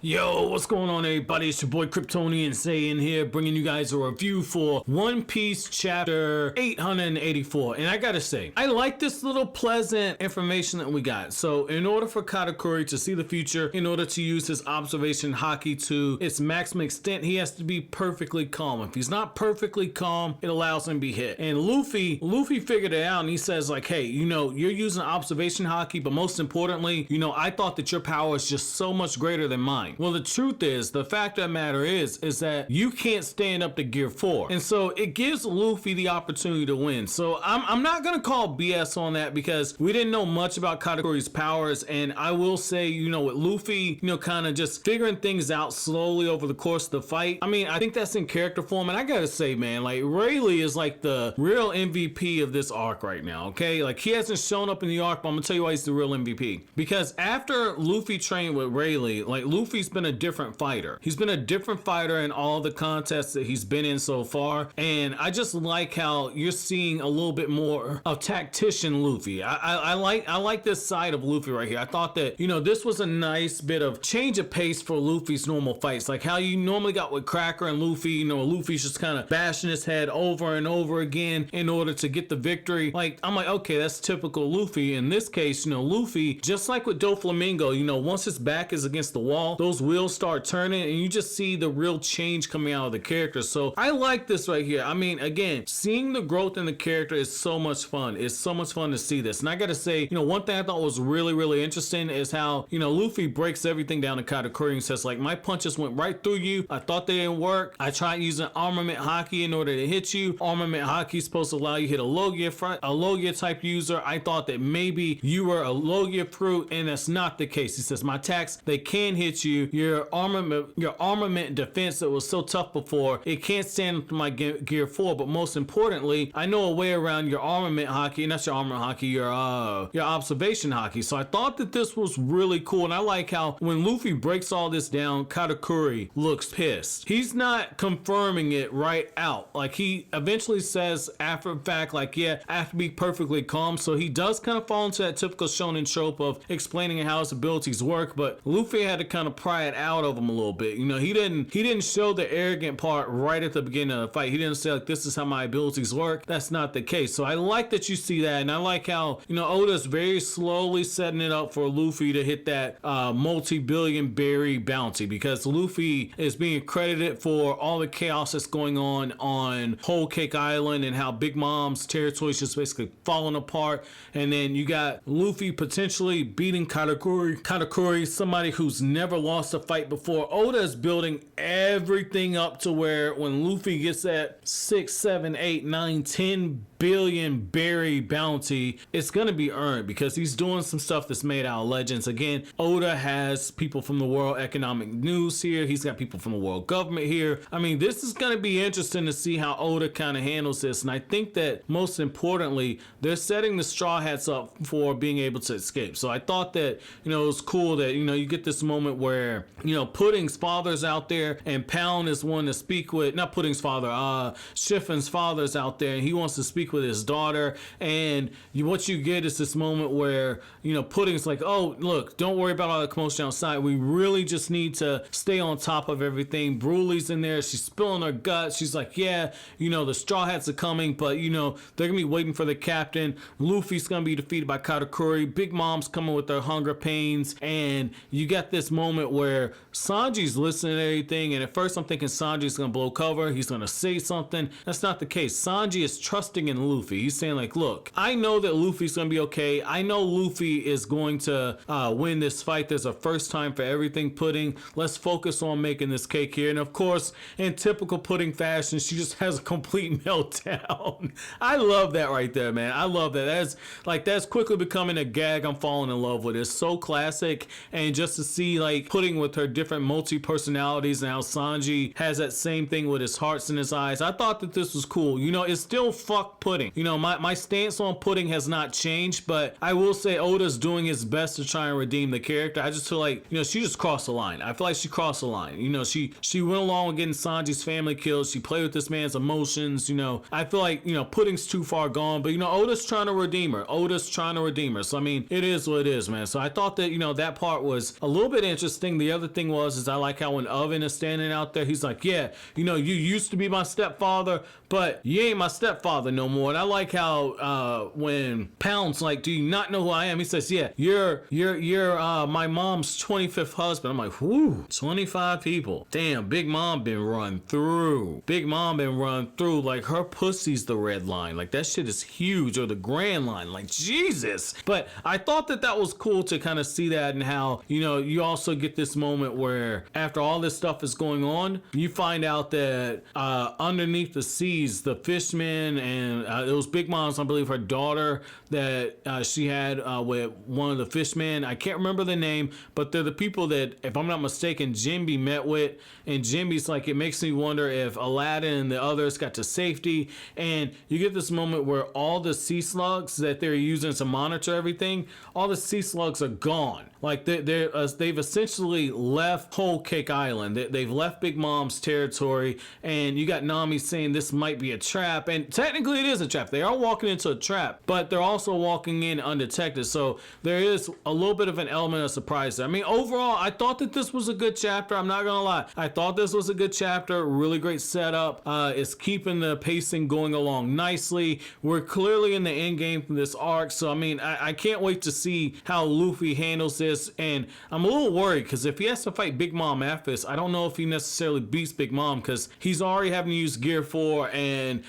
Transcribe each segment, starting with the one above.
Yo, what's going on, everybody? It's your boy Kryptonian saying here, bringing you guys a review for One Piece chapter 884. And I gotta say, I like this little pleasant information that we got. So in order for Katakuri to see the future, in order to use his observation haki to its maximum extent, he has to be perfectly calm. If he's not perfectly calm, it allows him to be hit. And Luffy figured it out, and he says like, hey, you're using observation haki, but most importantly, I thought that your power is just so much greater than mine. Well, the truth is, the fact of the matter is that you can't stand up to Gear 4. And so it gives Luffy the opportunity to win. So I'm not going to call BS on that because we didn't know much about Katakuri's powers. And I will say, with Luffy, kind of just figuring things out slowly over the course of the fight. I mean, I think that's in character form. And I got to say, man, like Rayleigh is like the real MVP of this arc right now. Okay. Like he hasn't shown up in the arc, but I'm going to tell you why he's the real MVP. Because after Luffy trained with Rayleigh, like Luffy's been a different fighter. He's been a different fighter in all the contests that he's been in so far. And I just like how you're seeing a little bit more of tactician Luffy. I like this side of Luffy right here. I thought that, this was a nice bit of change of pace for Luffy's normal fights. Like how you normally got with Cracker and Luffy, Luffy's just kind of bashing his head over and over again in order to get the victory. Like, I'm like, okay, that's typical Luffy. In this case, Luffy, just like with Doflamingo, once his back is against the wall, those wheels start turning and you just see the real change coming out of the character. So I like this right here. I mean, again, seeing the growth in the character is so much fun. It's so much fun to see this. And I gotta say, one thing I thought was really, really interesting is how, Luffy breaks everything down to Katakuri and says like, my punches went right through you. I thought they didn't work. I tried using armament haki in order to hit you. Armament haki is supposed to allow you to hit a Logia type user. I thought that maybe you were a Logia fruit, and that's not the case. He says, my attacks, they can hit you. Your armament defense that was so tough before, it can't stand up to my Gear 4, but most importantly, I know a way around your armament haki, not your armament haki, your observation haki. So I thought that this was really cool, and I like how when Luffy breaks all this down, Katakuri looks pissed. He's not confirming it right out. Like he eventually says after the fact, like, yeah, I have to be perfectly calm. So he does kind of fall into that typical shonen trope of explaining how his abilities work, but Luffy had to kind of pry it out of him a little bit. He didn't show the arrogant part right at the beginning of the fight. He didn't say like, this is how my abilities work. That's not the case. So I like that you see that, and I like how Oda's very slowly setting it up for Luffy to hit that multi-billion berry bounty, because Luffy is being credited for all the chaos that's going on Whole Cake Island and how Big Mom's territory is just basically falling apart. And then you got Luffy potentially beating Katakuri, somebody who's never lost a fight before. Oda is building everything up to where when Luffy gets that 6, 7, 8, 9, 10 billion berry bounty, it's gonna be earned because he's doing some stuff that's made out of legends. Again, Oda has people from the World Economic News here. He's got people from the world government here. I mean, this is gonna be interesting to see how Oda kind of handles this. And I think that most importantly, they're setting the Straw Hats up for being able to escape. So I thought that, it was cool that, you get this moment where, Pudding's father's out there and Pound is one to speak with, not Pudding's father, Chiffon's father's out there, and he wants to speak with his daughter. And what you get is this moment where, Pudding's like, oh, look, don't worry about all the commotion outside. We really just need to stay on top of everything. Broly's in there. She's spilling her guts. She's like, yeah, the Straw Hats are coming, but, they're going to be waiting for the captain. Luffy's going to be defeated by Katakuri. Big Mom's coming with her hunger pains. And you got this moment where Sanji's listening to everything, and at first I'm thinking Sanji's gonna blow cover, he's gonna say something. That's not the case. Sanji is trusting in Luffy. He's saying like, look, I know that Luffy's gonna be okay. I know Luffy is going to win this fight. There's a first time for everything, Pudding. Let's focus on making this cake here. And of course, in typical Pudding fashion, she just has a complete meltdown. I love that right there, man. I love that. That's quickly becoming a gag I'm falling in love with. It's so classic, and just to see like Pudding with her different multi-personalities and how Sanji has that same thing with his hearts in his eyes. I thought that this was cool. It's still fuck Pudding. You know, my stance on Pudding has not changed, but I will say Oda's doing his best to try and redeem the character. I just feel like, you know, she just crossed the line. I feel like she crossed the line. You know, she went along with getting Sanji's family killed. She played with this man's emotions. You know, I feel like, you know, Pudding's too far gone, but, you know, Oda's trying to redeem her. Oda's trying to redeem her. So, I mean, it is what it is, man. So I thought that, you know, that part was a little bit interesting. The other thing is I like how when Oven is standing out there, he's like, yeah, you know, you used to be my stepfather, but you ain't my stepfather no more. And I like how when Pound's like, do you not know who I am? He says, yeah, you're my mom's 25th husband. I'm like, whoo, 25 people. Damn, Big Mom been run through. Big Mom been run through. Like, her pussy's the red line. Like, that shit is huge. Or the grand line. Like, Jesus. But I thought that was cool to kind of see that, and how, you know, you also get this moment where after all this stuff is going on, you find out that underneath the seas, the fishmen and it was Big Mom's, I believe, her daughter that she had with one of the fishmen. I can't remember the name, but they're the people that, if I'm not mistaken, Jinbe met with. And Jinbe's like, it makes me wonder if Aladdin and the others got to safety. And you get this moment where all the sea slugs that they're using to monitor everything, all the sea slugs are gone. Like, they've essentially left Whole Cake Island. They've left Big Mom's territory, and you got Nami saying this might be a trap, and technically it is a trap. They are walking into a trap, but they're also walking in undetected, so there is a little bit of an element of surprise there. I mean, overall, I thought that this was a good chapter. I'm not gonna lie. I thought this was a good chapter. Really great setup. It's keeping the pacing going along nicely. We're clearly in the end game from this arc, so I mean, I can't wait to see how Luffy handles this. And I'm a little worried, because if he has to fight Big Mom after this, I don't know if he necessarily beats Big Mom, because he's already having to use Gear 4, and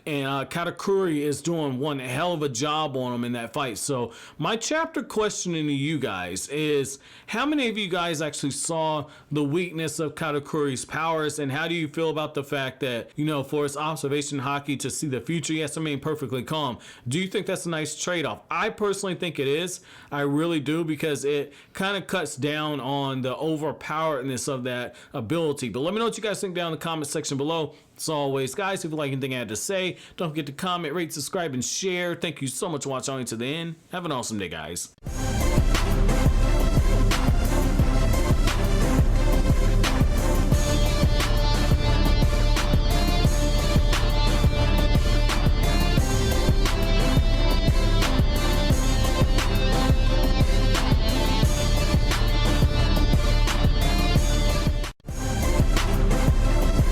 Katakuri is doing one hell of a job on him in that fight. So my chapter question to you guys is, how many of you guys actually saw the weakness of Katakuri's powers, and how do you feel about the fact that, you know, for his observation haki to see the future, he has to remain perfectly calm? Do you think that's a nice trade-off? I personally think it is. I really do, because it kind of cuts down on the overpoweredness of that ability. But let me know what you guys think down in the comment section below. As always, guys, if you like anything I had to say, don't forget to comment, rate, subscribe, and share. Thank you so much for watching all the way to the end. Have an awesome day, guys.